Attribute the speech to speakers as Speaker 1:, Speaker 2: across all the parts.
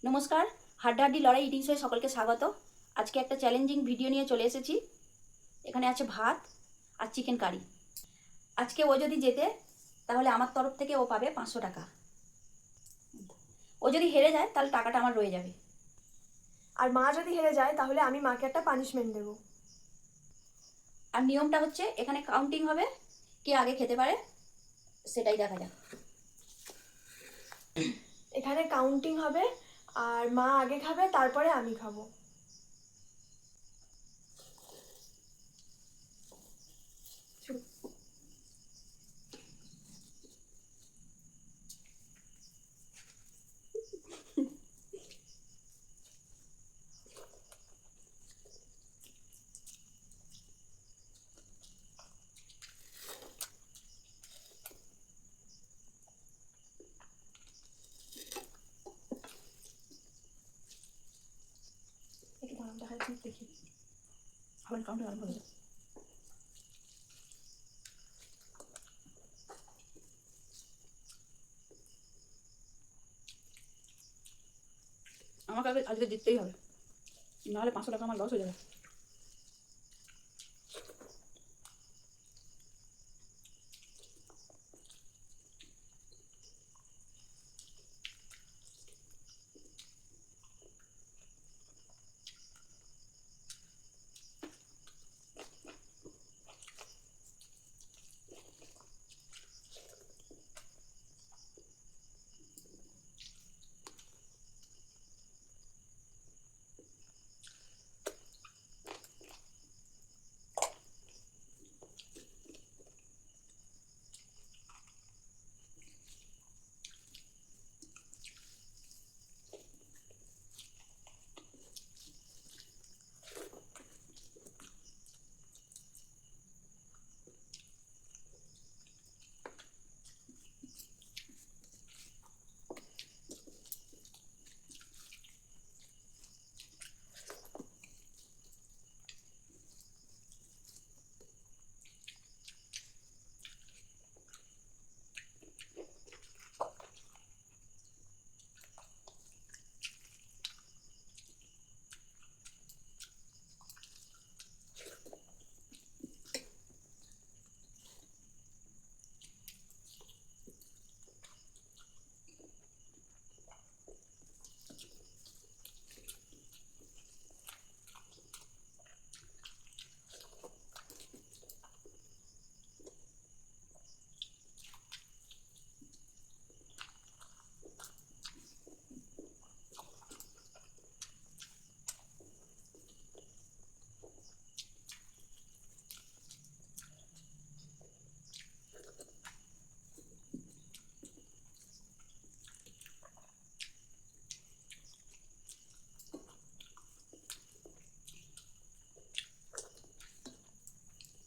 Speaker 1: নমস্কার, হাড্ডাহাড্ডি লড়াই ইটিং শোয়ে সকলকে স্বাগত। আজকে একটা চ্যালেঞ্জিং ভিডিও নিয়ে চলে এসেছি। এখানে আছে ভাত আর চিকেন কারি। আজকে ও যদি জেতে তাহলে আমার তরফ থেকে ও পাবে 500 টাকা। ও যদি হেরে যায় তাহলে টাকাটা আমার রয়ে যাবে।
Speaker 2: আর মা যদি হেরে যায় তাহলে আমি মাকে একটা পানিশমেন্ট দেবো।
Speaker 1: আর নিয়মটা হচ্ছে এখানে কাউন্টিং হবে, কে আগে খেতে পারে সেটাই দেখা যাক।
Speaker 2: এখানে কাউন্টিং হবে আর মা আগে খাবে, তারপরে আমি খাবো। শুরু। একটু দাঁড়াও, দেখা যাচ্ছে দেখি।
Speaker 1: আবার কাউন্টিং আরম্ভ হয়ে যাবে। আমাকে আজকে জিততেই হবে, নাহলে 500 টাকা আমার লস হয়ে যাবে।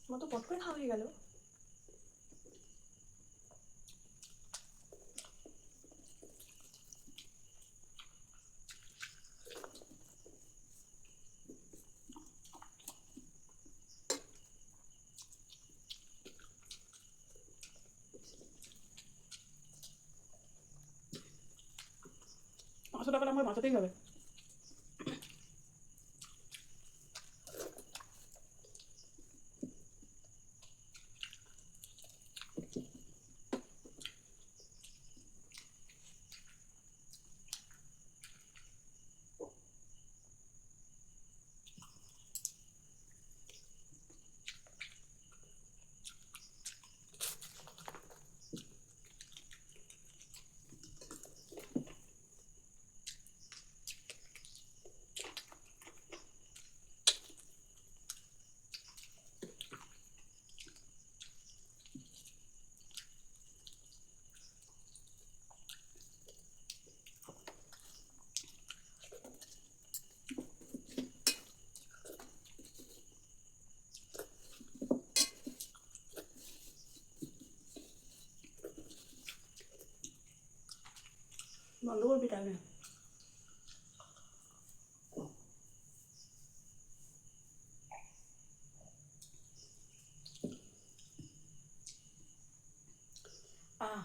Speaker 2: আমার তো পট করে খাওয়া হয়ে গেল।
Speaker 1: পাঁচশো টাকাটা আমার বাঁচাতেই হবে। বন্ধ করবি টাইমে। আহ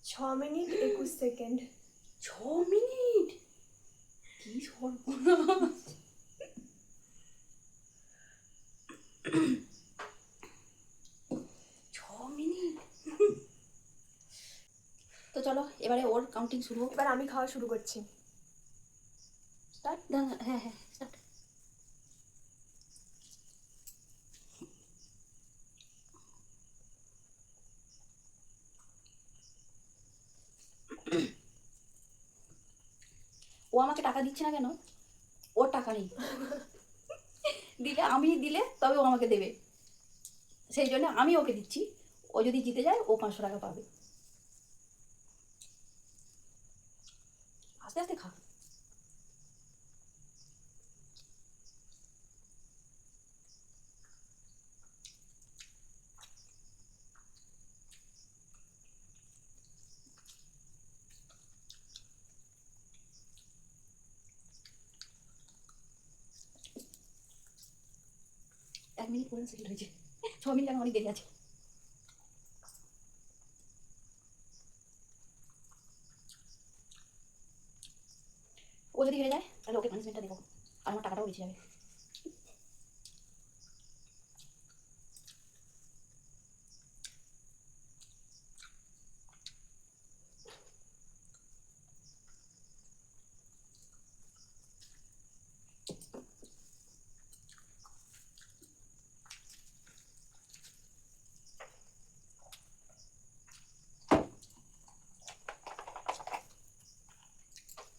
Speaker 2: 6 মিনিট 21 সেকেন্ড।
Speaker 1: 6 মিনিট, কি সর্বনাশ। ছ মিনিট। তো চলো এবারে ওর কাউন্টিং শুরু হোক।
Speaker 2: এবার আমি খাওয়া শুরু করছি।
Speaker 1: স্টার্ট। হ্যাঁ হ্যাঁ স্টার্ট। ও আমাকে টাকা দিচ্ছে না কেন? ওর টাকা নেই, দিলে আমি দিলে তবে ও আমাকে দেবে, সেই জন্য আমি ওকে দিচ্ছি। ও যদি জিতে যায় ও 500 টাকা পাবে। আস্তে আস্তে খা। এক মিনিট পর্যন্ত সেকেন্ড হয়েছে, 6 মিনিট আমার অনেক দেরি আছে। ও যদি হেরে যায় তাহলে ওকে পানিশমেন্টটা দেবো, আর আমার টাকাটাও বেঁচে যাবে।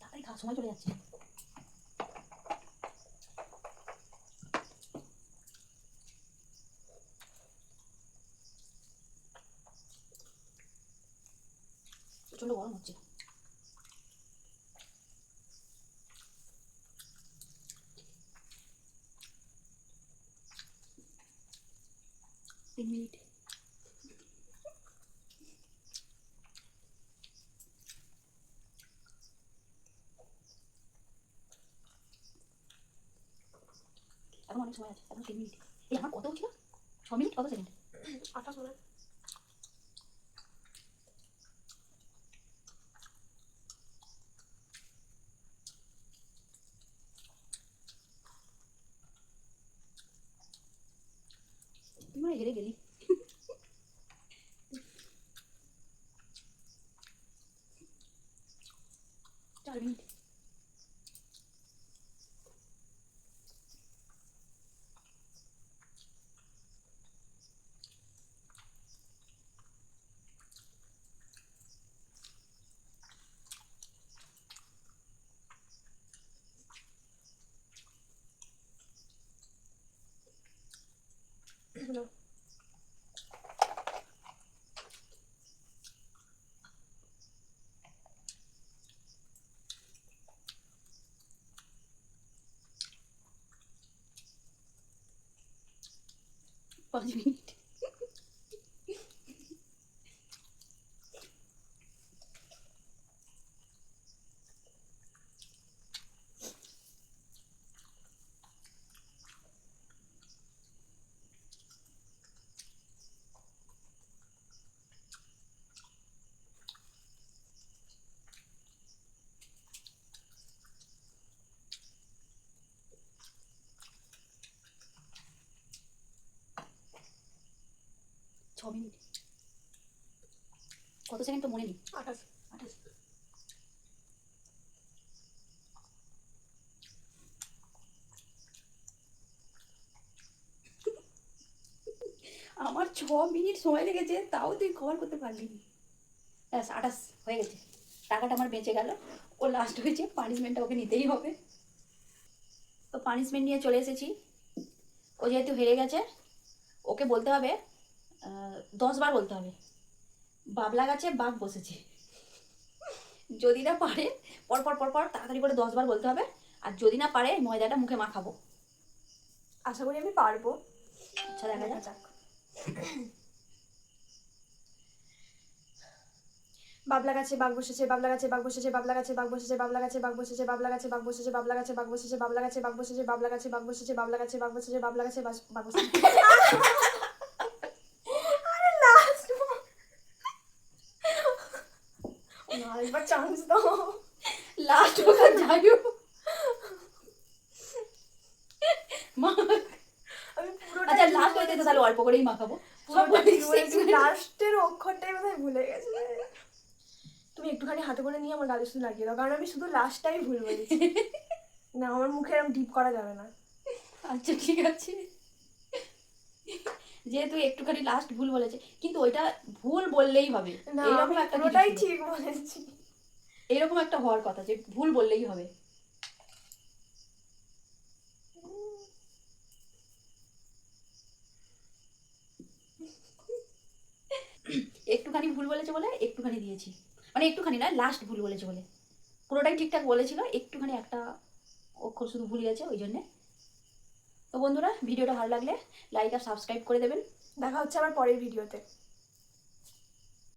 Speaker 1: তাড়াতাড়ি খা, সময় চলে যাচ্ছে। প্রচন্ড গরম হচ্ছে। তিন মিনিট। এখন অনেক সময় আছে, এখন 3 মিনিট। এই আমার কত ছিল? 6 মিনিট কত সেকেন্ড?
Speaker 2: 28 মনে হয়।
Speaker 1: তুই মনে হয় হেরে গেলি। 4 মিনিট।
Speaker 2: No.
Speaker 1: 5 মিনিট। ছ মিনিট। কত সেকেন্ড তো মনে নেই।
Speaker 2: 28।
Speaker 1: 28। আমার 6 মিনিট সময় লেগেছে, তাও তুই কভার করতে পারলি নি। ব্যাস 28 হয়ে গেছে, টাকাটা আমার বেঁচে গেল। ও লাস্ট হয়েছে, পানিশমেন্টটা ওকে নিতেই হবে। তো পানিশমেন্ট নিয়ে চলে এসেছি। ও যেহেতু হেরে গেছে, ওকে বলতে হবে 10 বার বলতে হবে বাবলা গাছে বাঘ বসেছে। যদি না পারে পরপর পরপর তাড়াতাড়ি করে 10 বার বলতে হবে। আর যদি না পারে ময়দাটা মুখে মাখাবো।
Speaker 2: আশা করি আমি পারবো।
Speaker 1: আচ্ছা দেখা
Speaker 2: দেখা
Speaker 1: যাক।
Speaker 2: যাক। বাবলা গাছে বাঘ বসেছে, বাবলা গাছে বাঘ বসেছে, বাবলা গাছে বাঘ বসেছে, বাবলা গাছে বাঘ বসেছে, বাবলা গাছে বাঘ বসেছে, বাবলা গাছে বাঘ বসেছে, বাবলা গাছে বাঘ বসেছে, বাবলা গাছে বাঘ বসেছে, বাবলা গাছে বাঘ বসেছে, বাবলা গাছে বাঘ বসেছে। আরে লাস্ট আরেকবার চান্স দাও।
Speaker 1: লাস্ট হোক আর যাই হোক। মা
Speaker 2: আমি পুরোটা
Speaker 1: আচ্ছা লাস্ট হইতে তো তাহলে অল্প করেই মাখাবো। সব
Speaker 2: লাস্টের অক্ষরটাই বোধহয় ভুলে গেছে। তুমি একটুখানি হাতে করে নিয়ে আমার গালে শুধু লাগিয়ে দাও, কারণ আমি শুধু লাস্টটাই ভুল বলেছি। না, আমার মুখে এরকম ডিপ করা যাবে না।
Speaker 1: আচ্ছা ঠিক আছে, যেহেতু একটুখানি লাস্ট ভুল বলেছে, কিন্তু ওইটা ভুল বললেই হবে।
Speaker 2: না,
Speaker 1: এইরকম
Speaker 2: আমি
Speaker 1: একটা
Speaker 2: পুরোটাই
Speaker 1: কিছু ছিল।
Speaker 2: ঠিক বলেছি।
Speaker 1: এইরকম একটা হওয়ার কথা যে ভুল বললেই হবে। একটুখানি ভুল বলেছে বলে একটুখানি দিয়েছি, মানে একটুখানি না, লাস্ট ভুল বলেছে বলে। পুরোটাই ঠিকঠাক বলেছিল, একটুখানি একটা অক্ষর শুধু ভুল গেছে ওই জন্যে। তো বন্ধুরা, ভিডিওটা ভালো লাগলে লাইক আর সাবস্ক্রাইব করে দেবেন।
Speaker 2: দেখা হচ্ছে আবার পরের ভিডিওতে।